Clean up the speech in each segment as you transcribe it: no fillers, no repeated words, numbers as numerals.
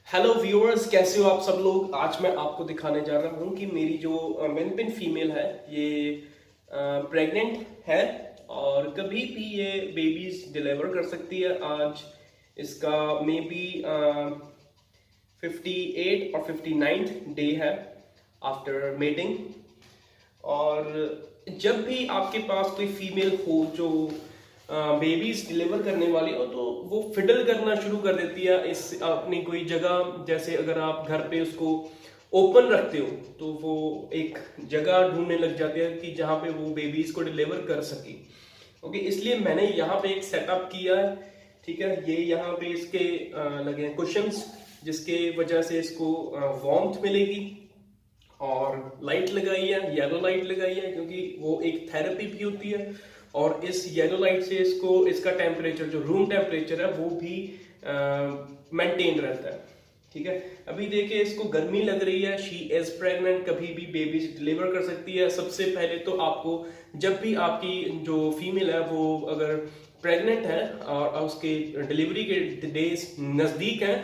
Hello viewers, कैसे हो आप सब लोग। आज मैं आपको दिखाने जा रहा हूँ कि मेरी जो मेनपिन फीमेल है ये प्रेग्नेंट है और कभी भी ये बेबीज डिलीवर कर सकती है। आज इसका मे बी 58 और 59th डे है आफ्टर मेटिंग। और जब भी आपके पास कोई फीमेल हो जो बेबीज डिलीवर करने वाली हो तो वो फिडल करना शुरू कर देती है इस अपनी कोई जगह। जैसे अगर आप घर पे उसको ओपन रखते हो तो वो एक जगह ढूंढने लग जाते हैं कि जहाँ पे वो बेबीज को डिलीवर कर सके। ओके, इसलिए मैंने यहाँ पे एक सेटअप किया है। ठीक है, ये यहाँ पे इसके लगे हैं कुशंस जिसके वजह से इसको वार्मथ मिलेगी। और लाइट लगाई है, येलो लाइट लगाई है क्योंकि वो एक थेरेपी भी होती है। और इस येलो लाइट से इसको इसका टेम्परेचर जो रूम टेम्परेचर है वो भी मेंटेन रहता है। ठीक है, अभी देखिए इसको गर्मी लग रही है, शी इज प्रेग्नेंट, कभी भी बेबी डिलीवर कर सकती है। सबसे पहले तो आपको जब भी आपकी जो फीमेल है वो अगर प्रेग्नेंट है और उसके डिलीवरी के डेज नजदीक हैं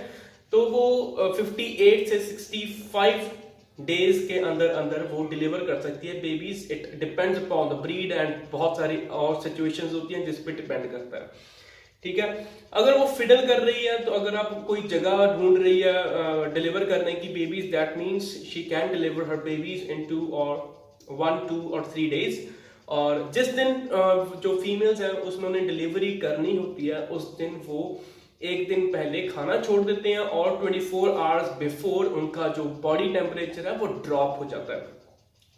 तो वो 58 से 65 डेज के अंदर अंदर वो डिलीवर कर सकती है babies. It depends upon the breed and बहुत सारी और सिचुएशंस होती हैं जिस पे डिपेंड करता है। ठीक है, अगर वो फिडल कर रही है तो अगर आप कोई जगह ढूंढ रही है डिलीवर करने की babies, that means she can deliver her babies इन 2 और 1, 2 और 3 डेज। और जिस दिन जो फीमेल्स हैं उसने डिलीवरी करनी होती है उस दिन वो एक दिन पहले खाना छोड़ देते हैं और 24 आवर्स बिफोर उनका जो बॉडी टेम्परेचर है वो ड्रॉप हो जाता है।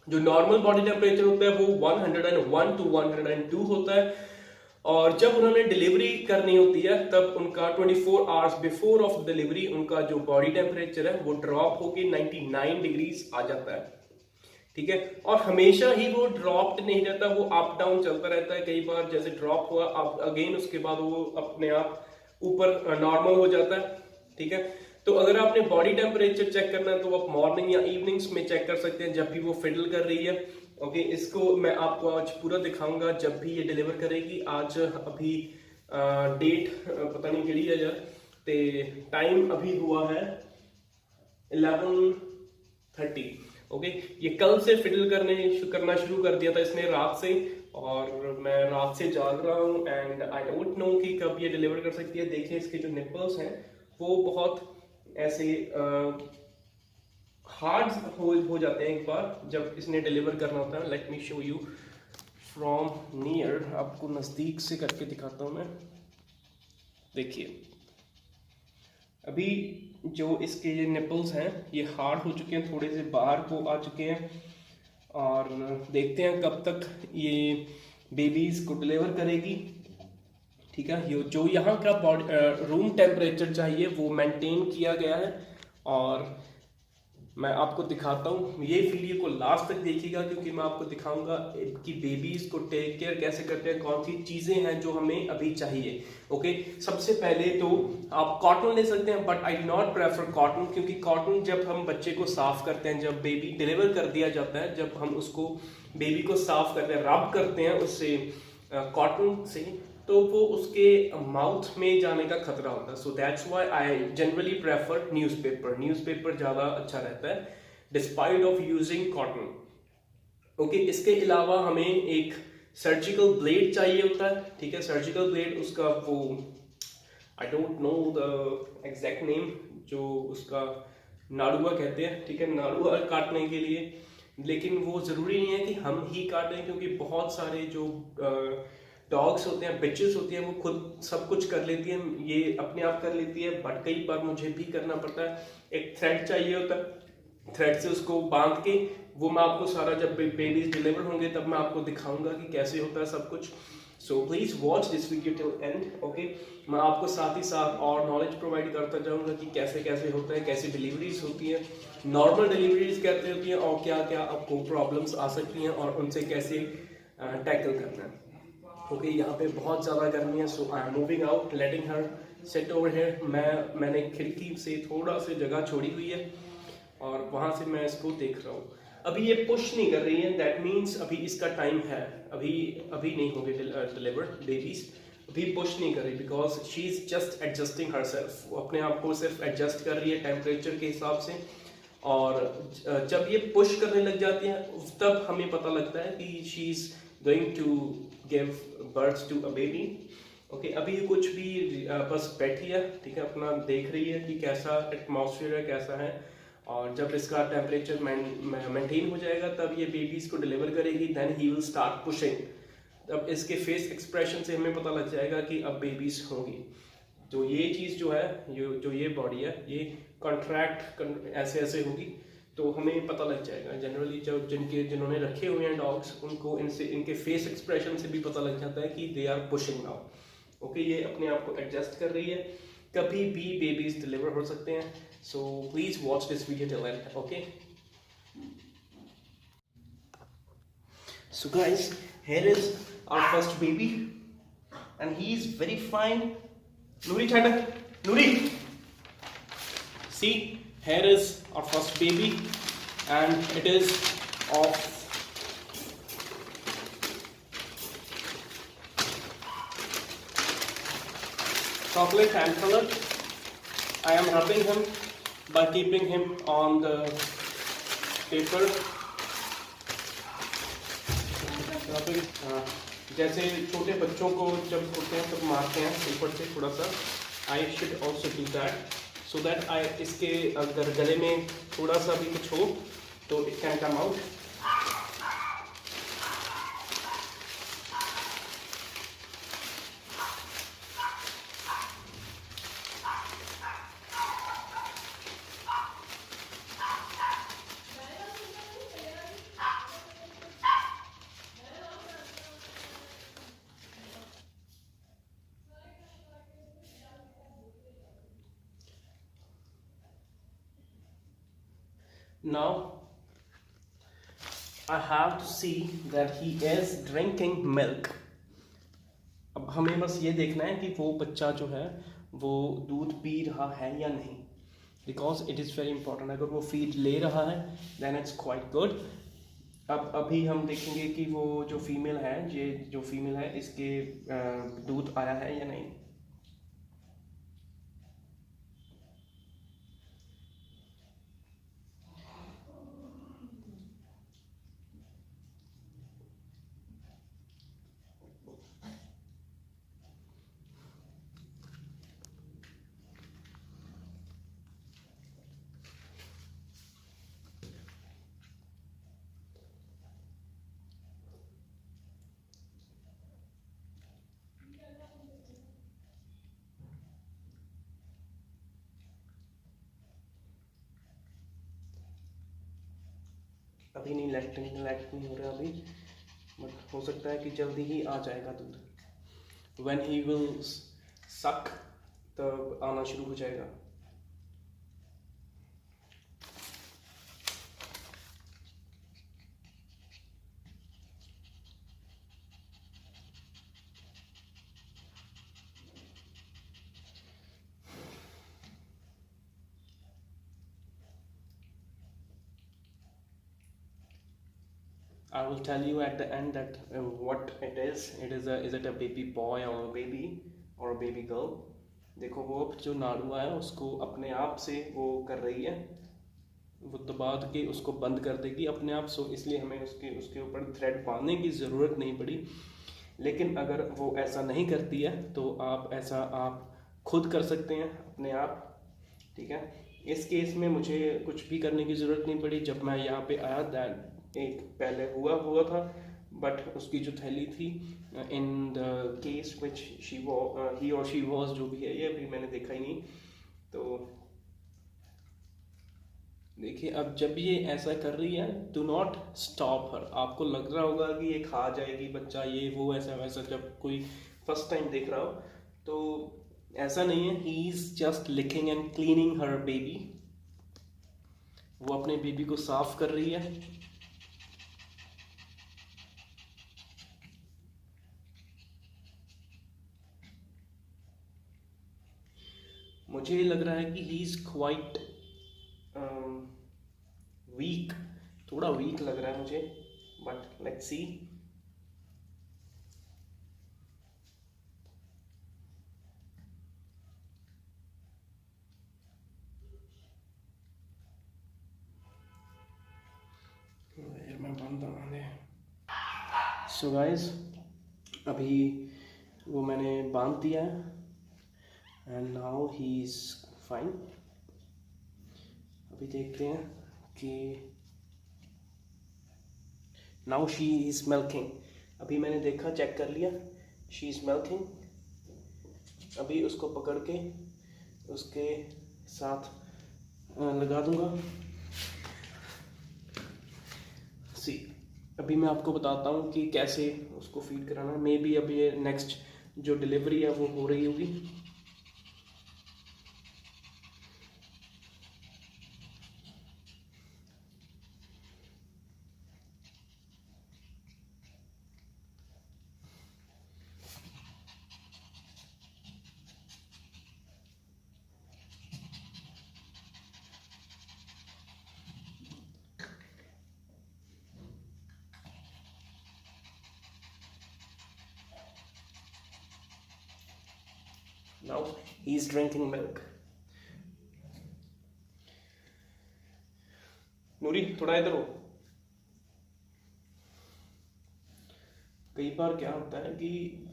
जो नॉर्मल बॉडी टेम्परेचर होता है वो 101 to 102 होता है। और जब उन्होंने डिलीवरी करनी होती है तब उनका 24 आवर्स बिफोर ऑफ डिलीवरी उनका जो बॉडी टेम्परेचर है वो ड्रॉप होके 99 डिग्रीज आ जाता है। ठीक है, और हमेशा ही वो ड्रॉप्ड नहीं रहता, वो अप डाउन चलता रहता है। कई बार जैसे ड्रॉप हुआ अब अगेन उसके बाद वो अपने आप ऊपर नॉर्मल हो जाता है। ठीक है, तो अगर आपने बॉडी टेम्परेचर चेक करना है तो आप मॉर्निंग या इवनिंग्स में चेक कर सकते हैं जब भी वो फिडल कर रही है। ओके, इसको मैं आपको आज पूरा दिखाऊंगा जब भी ये डिलीवर करेगी। आज अभी डेट पता नहीं केड़ी है यार, ते टाइम अभी हुआ है 11:30। ओके, ये कल से फिडल करना शुरू कर दिया था इसने रात से, और मैं रात से जाग रहा हूँ एंड आई डोंट नो कि कब ये डिलीवर कर सकती है। देखिए इसके जो निपल्स हैं वो बहुत ऐसे हार्ड हो जाते हैं एक बार जब इसने डिलीवर करना होता है। Let me show you from near, आपको नज़दीक से करके दिखाता हूँ मैं। देखिए अभी जो इसके ये निपल्स हैं ये हार्ड हो चुके हैं, थोड़े से बाहर को आ चुके हैं। और देखते हैं कब तक ये बेबीज को डिलीवर करेगी। ठीक है, ये जो यहाँ का बॉडी रूम टेम्परेचर चाहिए वो मेंटेन किया गया है। और मैं आपको दिखाता हूँ, ये वीडियो को लास्ट तक देखिएगा क्योंकि मैं आपको दिखाऊंगा कि बेबीज को टेक केयर कैसे करते हैं, कौन सी चीजें हैं जो हमें अभी चाहिए। ओके, सबसे पहले तो आप कॉटन ले सकते हैं, but I do not prefer cotton क्योंकि कॉटन जब हम बच्चे को साफ करते हैं, जब बेबी डिलीवर कर दिया जाता है, जब हम उसको बेबी को साफ करते हैं, रब करते हैं उससे कॉटन से, तो वो उसके माउथ में जाने का खतरा होता है। So that's why I generally prefer newspaper ज़्यादा अच्छा रहता है despite of using cotton. Okay, इसके अलावा हमें एक सर्जिकल ब्लेड चाहिए होता है। ठीक है, सर्जिकल ब्लेड उसका वो आई don't know the exact name, जो उसका नाड़ुआ कहते हैं। ठीक है, नाड़ुआ काटने के लिए, लेकिन वो ज़रूरी नहीं है कि हम ही काटें क्योंकि बहुत सारे जो डॉग्स होते हैं, बिचेस होती हैं, वो खुद सब कुछ कर लेती हैं, ये अपने आप कर लेती है, बट कई बार मुझे भी करना पड़ता है। एक थ्रेड चाहिए होता है, थ्रेड से उसको बांध के वो मैं आपको सारा जब बेबीज डिलीवर होंगे तब मैं आपको दिखाऊंगा कि कैसे होता है सब कुछ। सो please watch this video till end. Okay, मैं आपको साथ ही साथ और नॉलेज प्रोवाइड करता जाऊंगा कि कैसे कैसे होता है, कैसे डिलीवरीज होती है, नॉर्मल डिलीवरीज कैसे होती हैं और क्या क्या आपको प्रॉब्लम्स आ सकती हैं और उनसे कैसे टैकल करना है। ओके, यहाँ पे बहुत ज़्यादा गर्मी है, so I am moving out, letting her sit over here. मैंने खिड़की से थोड़ा सी जगह छोड़ी हुई है और वहाँ से मैं इसको देख रहा हूँ। अभी ये पुश नहीं कर रही है, दैट मीन्स अभी इसका टाइम है, अभी नहीं होंगे डिलीवर बेबीज। भी पुश नहीं कर रही, because she is just adjusting her self, वो अपने आप को सिर्फ एडजस्ट कर रही है टेम्परेचर के हिसाब से। और जब ये पुश करने लग जाती है तब हमें पता लगता है कि she is going to give birth to a baby. Okay, अभी कुछ भी बस बैठी है, ठीक है, अपना देख रही है कि कैसा एटमॉस्फेयर है, कैसा है। और जब इसका टेम्परेचर मेंटेन हो जाएगा तब ये बेबीज को डिलीवर करेगी, then he will start pushing. अब इसके फेस एक्सप्रेशन से हमें पता लग जाएगा कि अब बेबीज होंगी। तो ये चीज़ जो है, ये बॉडी है, ये कॉन्ट्रैक्ट ऐसे ऐसे होगी, तो हमें पता लग जाएगा। जनरली जब जिन्होंने रखे हुए हैं डॉग्स, उनको इनसे इनके फेस एक्सप्रेशन से भी पता लग जाता है कि they are pushing now. Okay, ये अपने आप को एडजस्ट कर रही है, कभी भी बेबीज डिलीवर हो सकते हैं। So please watch this video till end. Okay, so guys, here is our first baby and he is very fine. Nuri, Chata, Nuri. See, here is our first baby, and it is of chocolate and color. I am rubbing him by keeping him on the paper. Rubbing. जैसे छोटे बच्चों को जब होते हैं तब मारते हैं ऊपर से थोड़ा सा, I should also do that, so that I इसके अगर गले में थोड़ा सा भी कुछ हो तो it can come out. Now I have to see that he is drinking milk. अब हमें बस ये देखना है कि वो बच्चा जो है वो दूध पी रहा है या नहीं, because it is very important. अगर वो फीड ले रहा है देन इट्स क्वाइट गुड। अब अभी हम देखेंगे कि वो जो फीमेल है, ये जो फीमेल है इसके दूध आया है या नहीं। अभी नहीं लैक्टिंग नहीं हो रहा अभी, बट हो सकता है कि जल्दी ही आ जाएगा दूध। व्हेन ही विल सक तब आना शुरू हो जाएगा। I will tell you at the end that what it is. Is it a baby boy or a baby or a baby girl? देखो वो जो नाड़ुआ है उसको अपने आप से वो कर रही है, वो दबा के उसको बंद कर देगी अपने आप। सो इसलिए हमें उसके ऊपर थ्रेड बांधने की ज़रूरत नहीं पड़ी। लेकिन अगर वो ऐसा नहीं करती है तो आप ऐसा आप खुद कर सकते हैं अपने आप, ठीक है। इस केस में मुझे कुछ भी करने की ज़रूरत नहीं पड़ी। जब मैं यहाँ पे आया दैट एक पहले हुआ था, बट उसकी जो थैली थी इन द केस विच ही और शी वॉज, जो भी है ये अभी मैंने देखा ही नहीं। तो देखिए अब जब ये ऐसा कर रही है, डू नॉट स्टॉप हर। आपको लग रहा होगा कि ये खा जाएगी बच्चा, ये वो ऐसा वैसा, जब कोई फर्स्ट टाइम देख रहा हो तो ऐसा नहीं है। He is just licking and cleaning her baby. वो अपने बेबी को साफ कर रही है। मुझे लग रहा है कि ही इज क्वाइट वीक, थोड़ा वीक लग रहा है मुझे, but let's see. So guys, अभी वो मैंने बांध दिया है and now he is fine. अभी देखते हैं कि नाउ शी इज़ मिल्किंग। अभी मैंने देखा, चेक कर लिया, शी इज़ मिल्किंग। अभी उसको पकड़ के उसके साथ लगा दूंगा। सी, अभी मैं आपको बताता हूँ कि कैसे उसको फीड कराना है। मे बी अभी ये नेक्स्ट जो डिलीवरी है वो हो रही होगी। Now he is drinking milk. नूरी, थोड़ा इधर हो। कई बार क्या होता है कि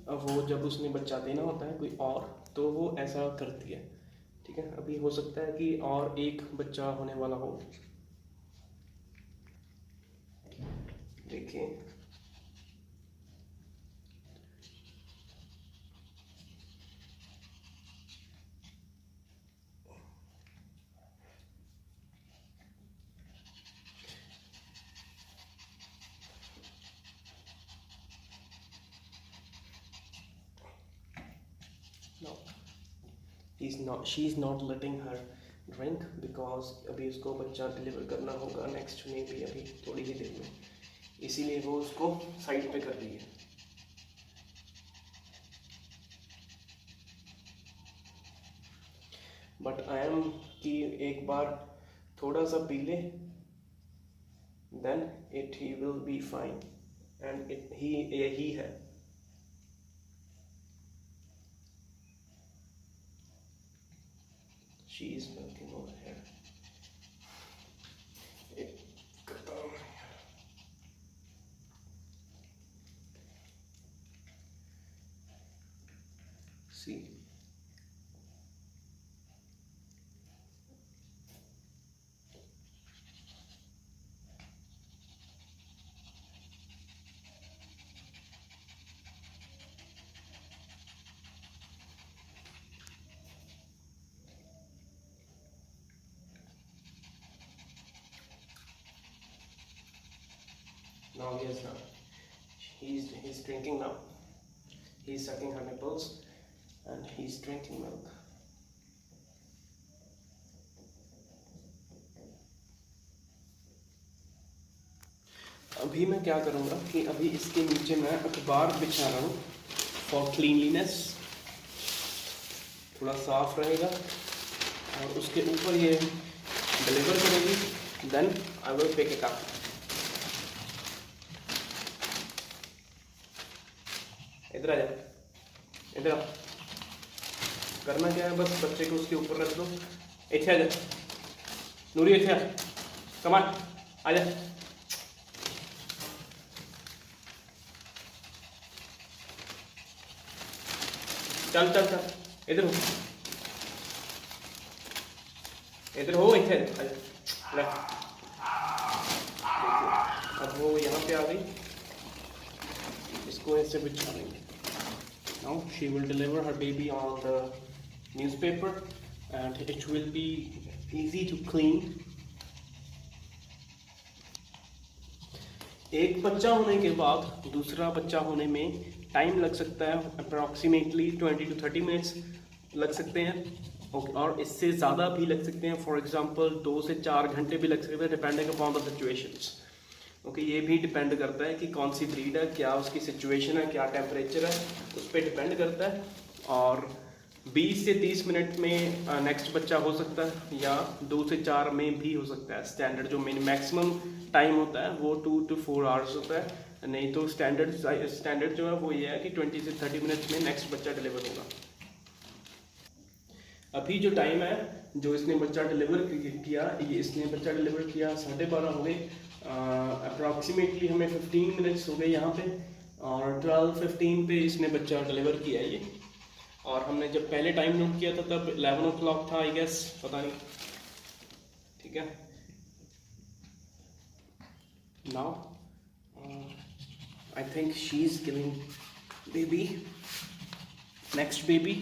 वो जब उसने बच्चा देना होता है कोई और, तो वो ऐसा करती है। ठीक है, अभी हो सकता है कि और एक बच्चा होने वाला हो। देखिए, no, she's not letting her drink because अभी उसको बच्चा डिलीवर करना होगा नेक्स्ट में भी, अभी थोड़ी ही देर में, इसीलिए वो उसको साइड पे कर रही है। बट आई एम कि एक बार थोड़ा सा पी ले, then it he will be fine and it ही है। She is milking over here. See. Now he is done. He's drinking now. He's sucking her nipples and he's drinking milk. अभी मैं क्या करूँगा कि अभी इसके नीचे मैं अखबार बिछा रहा हूँ फॉर क्लीनलीनेस, थोड़ा साफ रहेगा, और उसके ऊपर ये डिलीवर करेगी। Then I will pick it up. इधर आ जा, इधर आ। करना क्या है, बस बच्चे को उसके ऊपर रख दो। इथे आ जा नूरी, इथे आ, कमान आ जा। चल चल चल, इधर हो, इधर हो, इथे आ जा। अब वो यहाँ पे आ गई, इसको ऐसे बिछा लेंगे। Now she will deliver her baby on the newspaper and it will be easy to clean. एक बच्चा होने के बाद दूसरा बच्चा होने में टाइम लग सकता है, अप्रॉक्सीमेटली 20 to 30 मिनट्स लग सकते हैं, और इससे ज़्यादा भी लग सकते हैं। फॉर एग्जांपल 2 से 4 घंटे भी लग सकते हैं, depending upon the situations. Okay, ये भी डिपेंड करता है कि कौन सी ब्रीड है, क्या उसकी सिचुएशन है, क्या टेम्परेचर है, उस पर डिपेंड करता है। और 20 से 30 मिनट में नेक्स्ट बच्चा हो सकता है, या 2 से 4 में भी हो सकता है। स्टैंडर्ड जो मैक्सिमम टाइम होता है वो 2 to 4 आवर्स होता है, नहीं तो स्टैंडर्ड जो है वो ये है कि 20 से 30 मिनट्स में नेक्स्ट बच्चा डिलीवर होगा। अभी जो टाइम है जो इसने बच्चा डिलीवर किया, ये इसने बच्चा डिलीवर किया 12:30 हो गए, अप्रॉक्सीमेटली हमें 15 मिनट्स हो गए यहाँ पे। और 12:15 पे इसने बच्चा डिलीवर किया है ये। और हमने जब पहले टाइम नोट किया था तब 11 o'clock था आई गेस, पता नहीं, ठीक है। Now I think she is giving baby, next baby,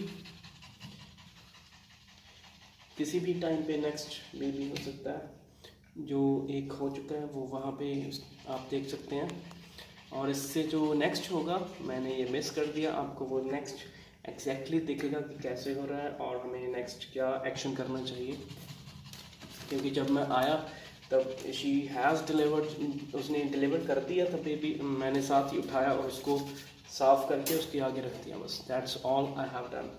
किसी भी टाइम पे नेक्स्ट बेबी हो सकता है। जो एक हो चुका है वो वहाँ पे आप देख सकते हैं, और इससे जो नेक्स्ट होगा मैंने ये मिस कर दिया, आपको वो नेक्स्ट एग्जैक्टली दिखेगा कि कैसे हो रहा है और हमें नेक्स्ट क्या एक्शन करना चाहिए। क्योंकि जब मैं आया तब शी हैज़ डिलीवर्ड, उसने डिलीवर कर दिया था बेबी, मैंने साथ ही उठाया और उसको साफ करके उसके आगे रख दिया, बस that's all I have done.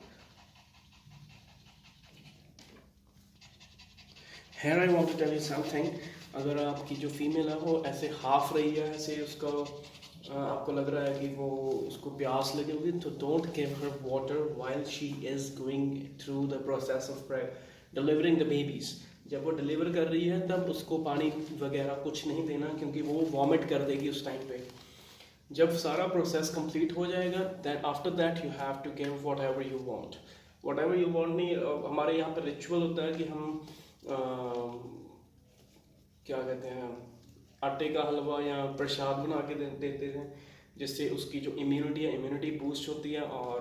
Here I want to tell you something, अगर आपकी जो फीमेल है वो ऐसे हाफ रही है, ऐसे उसका आपको लग रहा है कि वो उसको प्यास लगी होगी, तो don't give her water while she is going through the process of delivering the babies. जब वो डिलीवर कर रही है तब उसको पानी वगैरह कुछ नहीं देना, क्योंकि वो वॉमिट कर देगी उस टाइम पे। जब सारा प्रोसेस कंप्लीट हो जाएगा then after that you have to give whatever you want. Whatever you want नहीं, हमारे यहाँ पर रिचुअल होता है कि हम क्या कहते हैं, आटे का हलवा या प्रसाद बना के देते हैं, जिससे उसकी जो इम्यूनिटी बूस्ट होती है और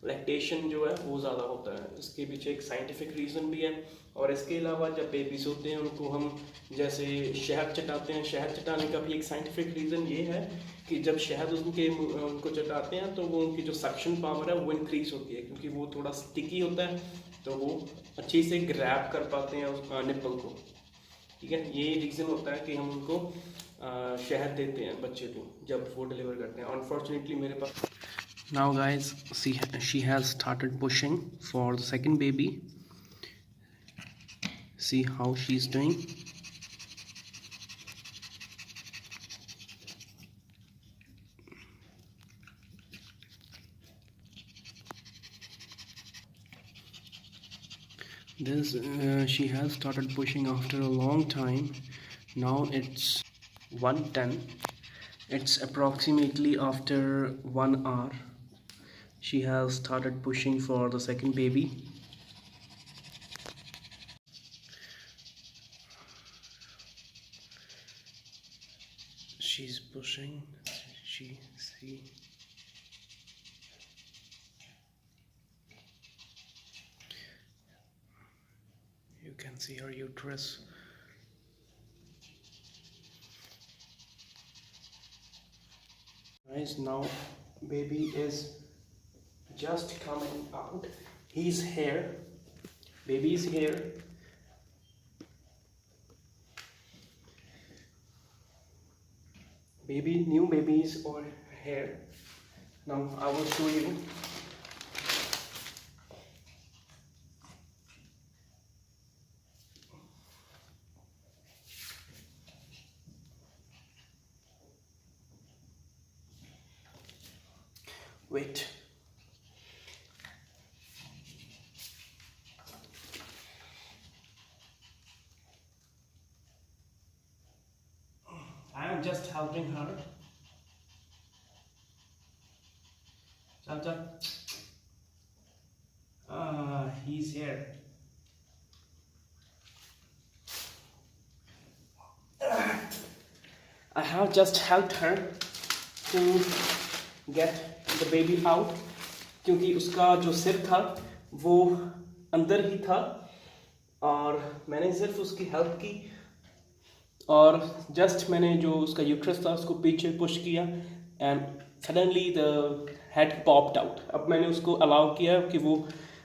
लैक्टेशन जो है वो ज़्यादा होता है। इसके पीछे एक साइंटिफिक रीज़न भी है। और इसके अलावा जब बेबीज़ होते हैं उनको हम जैसे शहद चटाते हैं, शहद चटाने का भी एक साइंटिफिक रीज़न ये है कि जब शहद उनको चटाते हैं तो वो उनकी जो सक्शन पावर है वो इंक्रीज़ होती है, क्योंकि वो थोड़ा स्टिकी होता है तो वो अच्छे से ग्रैब कर पाते हैं उस निप्पल को, ठीक है। ये रीज़न होता है कि हम उनको शहद देते हैं बच्चे को जब वो डिलीवर करते हैं। अनफॉर्चुनेटली मेरे पास now guys, see, she has started pushing for the second baby. See how she's doing. This she has started pushing after a long time. Now it's 1:10. It's approximately after 1 hour. She has started pushing for the second baby. She's pushing. See. You can see her uterus. Guys, now baby is just coming out. He's here. Baby's here. New babies are here. Now I will show you. Wait. I am just helping her. Chal. He's here. I have just helped her to get the baby out, क्योंकि उसका जो सिर था वो अंदर ही था और मैंने सिर्फ उसकी हेल्प की और जस्ट मैंने जो उसका यूट्रस था उसको पीछे पुश किया and suddenly the head popped out. अब मैंने उसको अलाउ किया कि वो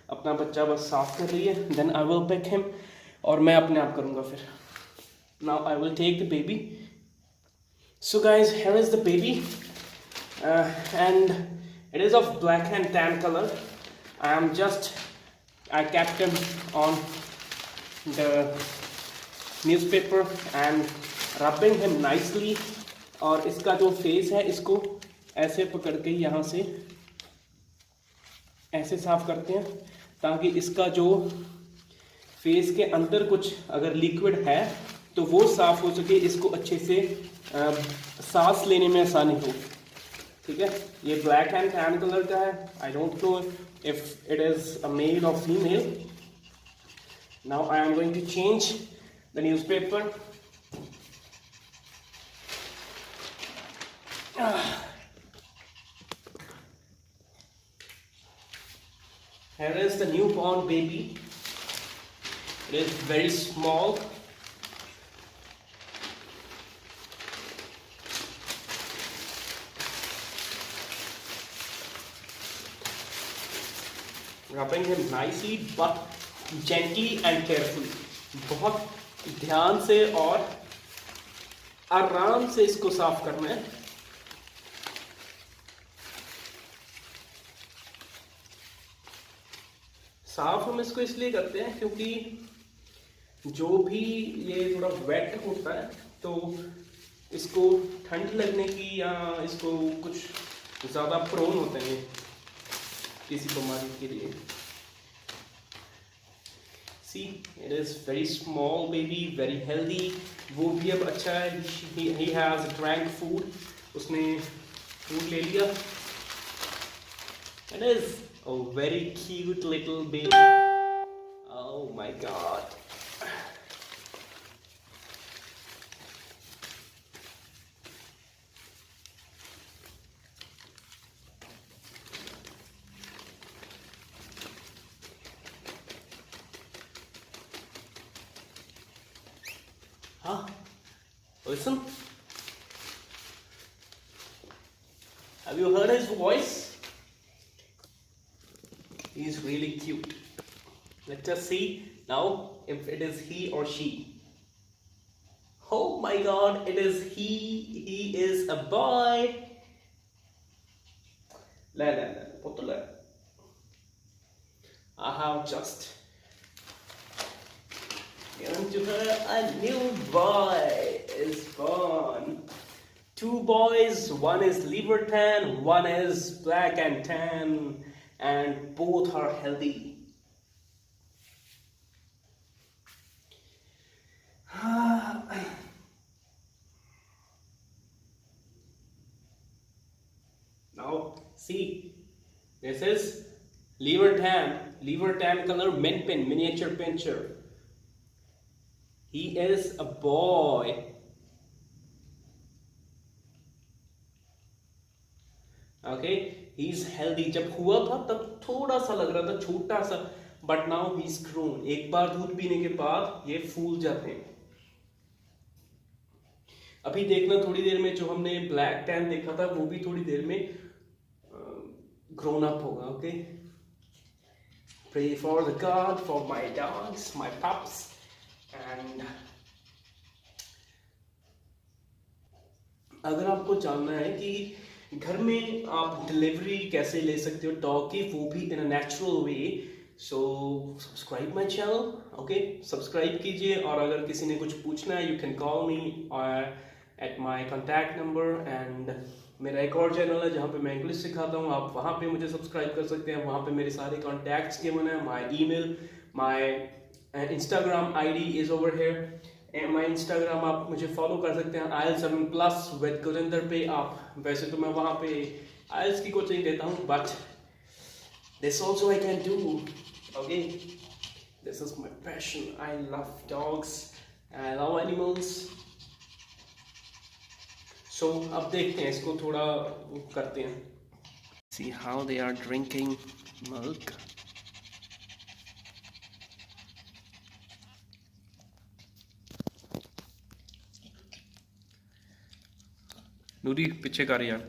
अपना बच्चा बस साफ कर रही है, then I will pick him और मैं अपने आप करूँगा फिर। Now I will take the baby. So guys, here is the baby and it is of black and tan color. I kept him on the newspaper and rubbing him nicely. और इसका जो face है इसको ऐसे पकड़ के यहाँ से ऐसे साफ करते हैं ताकि इसका जो फेस के अंदर कुछ अगर लिक्विड है तो वो साफ हो सके, इसको अच्छे से सांस लेने में आसानी हो, ठीक है, ये ब्लैक एंड टैन कलर का है. I don't know if it is a male or female. Now I am going to change the newspaper. Here is the newborn baby. It is very small. Rubbing him nicely but gently and carefully. बहुत ध्यान से और आराम से इसको साफ करना है. साफ हम इसको इसलिए करते हैं क्योंकि जो भी ये थोड़ा वेट होता है तो इसको ठंड लगने की या इसको कुछ ज़्यादा प्रोन होते हैं किसी बीमारी के लिए. See it is very small baby, very healthy. वो भी अब अच्छा है. He has drank food. उसने फूड ले लिया. It is a very cute little baby. Oh my god. Huh? Listen. Have you heard his voice? He's really cute. Let's just see now if it is he or she. Oh my god, it is he. He is a boy. La. I have just given to her a new boy is born. 2 boys, one is liver tan, one is black and tan. And both are healthy. Now see, this is liver tan color min pin, miniature pincher. He is a boy. Okay, he's healthy. जब हुआ था तब थोड़ा सा लग रहा था छोटा सा, but now he's grown. एक बार दूध पीने के बाद ये फूल जाते हैं. अभी देखना थोड़ी देर में जो हमने ब्लैक टैन देखा था वो भी थोड़ी देर में grown up होगा. Okay, pray for the God for my dogs, my pups, and अगर आपको जानना है कि घर में आप डिलीवरी कैसे ले सकते हो डॉग की, वो भी in a natural way, so subscribe my channel. Okay, subscribe कीजिए. और अगर किसी ने कुछ पूछना है, you can call me at my contact number. And मेरा एक और चैनल है जहाँ पे मैं इंग्लिश सिखाता हूँ, आप वहाँ पे मुझे सब्सक्राइब कर सकते हैं. वहाँ पे मेरे सारे कॉन्टैक्ट्स गिवन है. My email, my Instagram ID is over here. My Instagram आप मुझे फॉलो कर सकते हैं IELTS 7+ विद गुरिंदर पे. आप वैसे तो मैं वहाँ पे IELTS की कोचिंग देता हूँ, but this also I can do. Okay, this is my passion. I love dogs, I love animals. So अब देखते हैं, इसको थोड़ा करते हैं. See how they are drinking milk. Noori पीछे कर यार.